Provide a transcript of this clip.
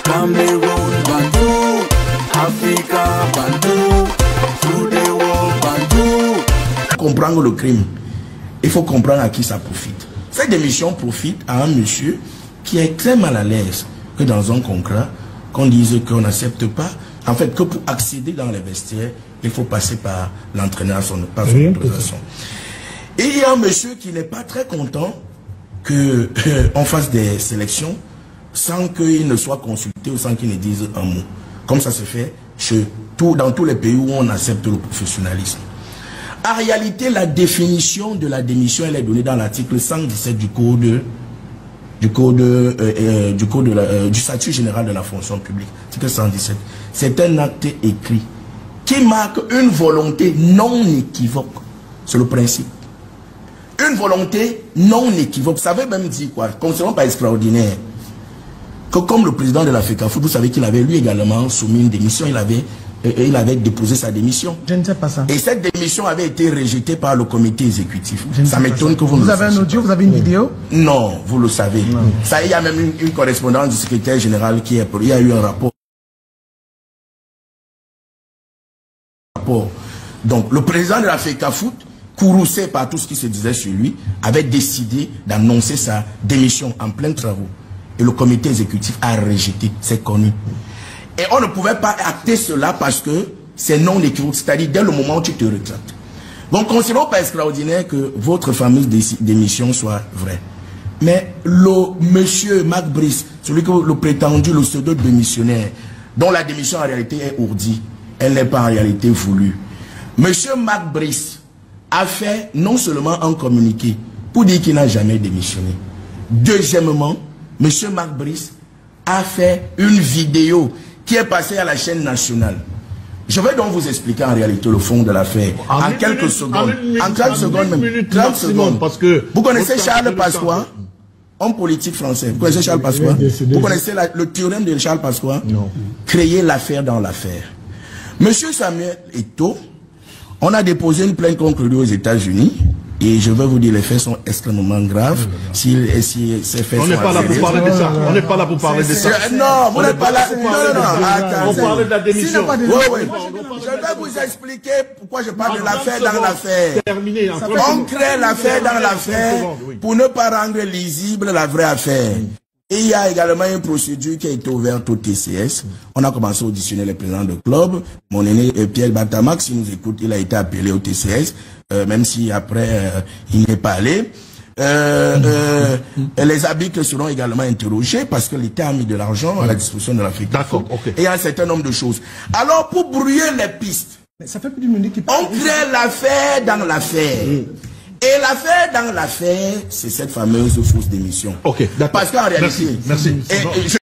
Cameroun, Bandou, Africa, Bandou, through the world, Bandou. Comprendre le crime, il faut comprendre à qui ça profite. Cette démission profite à un monsieur qui est très mal à l'aise que dans un contrat, qu'on dise qu'on n'accepte pas, en fait, que pour accéder dans les vestiaires, il faut passer par l'entraîneur, par son autorisation. Et il y a un monsieur qui n'est pas très content qu'on fasse des sélections sans qu'il ne soit consulté ou sans qu'il ne dise un mot. Comme ça se fait dans tous les pays où on accepte le professionnalisme. En réalité, la définition de la démission, elle est donnée dans l'article 117 du statut général de la fonction publique. Article 117. C'est un acte écrit qui marque une volonté non équivoque. C'est le principe. Une volonté non équivoque. Ça veut même dire quoi? Concernant pas extraordinaire. Que comme le président de la FECAFOOT, vous savez qu'il avait lui également soumis une démission. Il avait déposé sa démission. Je ne sais pas ça. Et cette démission avait été rejetée par le comité exécutif. Ça m'étonne que vous ne le sachiez. Vous avez un audio, vous avez une vidéo? Non, vous le savez. Non. Ça, il y a même une correspondance du secrétaire général qui est pour. Il y a eu un rapport. Donc, le président de la FECAFOOT, courroucé par tout ce qui se disait sur lui, avait décidé d'annoncer sa démission en plein travaux. Et le comité exécutif a rejeté, c'est connu. Et on ne pouvait pas acter cela parce que c'est non équivoque, c'est-à-dire dès le moment où tu te retraites. Donc, considérons pas extraordinaire que votre fameuse démission soit vraie. Mais le monsieur Mac Brice, celui que le prétendu, le pseudo démissionnaire, dont la démission en réalité est ourdie, elle n'est pas en réalité voulue. Monsieur Mac Brice a fait non seulement un communiqué pour dire qu'il n'a jamais démissionné. Deuxièmement, monsieur Mac Brice a fait une vidéo qui est passée à la chaîne nationale. Je vais donc vous expliquer en réalité le fond de l'affaire. En quelques secondes. En 30 secondes même. 30 secondes. Parce que vous connaissez Charles Pasqua, homme politique français. Vous connaissez Charles Pasqua? Vous connaissez le théorème de Charles Pasqua? Non. Créer l'affaire dans l'affaire. Monsieur Samuel Eto'o, on a déposé une plainte contre lui aux États-Unis. Et je vais vous dire, les faits sont extrêmement graves. Si ces faits on n'est pas là pour parler de ça. On n'est pas là pour parler de ça. Non, vous n'êtes pas là. Non, on parle de la démission. Oui. Je vais vous expliquer pourquoi je parle de l'affaire dans l'affaire. On crée l'affaire dans l'affaire pour ne pas rendre lisible la vraie affaire. Et il y a également une procédure qui a été ouverte au TCS. On a commencé à auditionner les présidents de club. Mon aîné Pierre Batamax, s'il nous écoute, il a été appelé au TCS, même si après il n'est pas allé. Les arbitres seront également interrogés parce que l'État a mis de l'argent à la disposition de l'Afrique. D'accord, ok. Et il y a un certain nombre de choses. Alors, pour brouiller les pistes, mais ça fait plus d'une minute qu'il parle. On crée l'affaire dans l'affaire. Et l'affaire dans l'affaire, c'est cette fameuse fausse démission. Ok, d'accord. Parce qu'en réalité... Merci.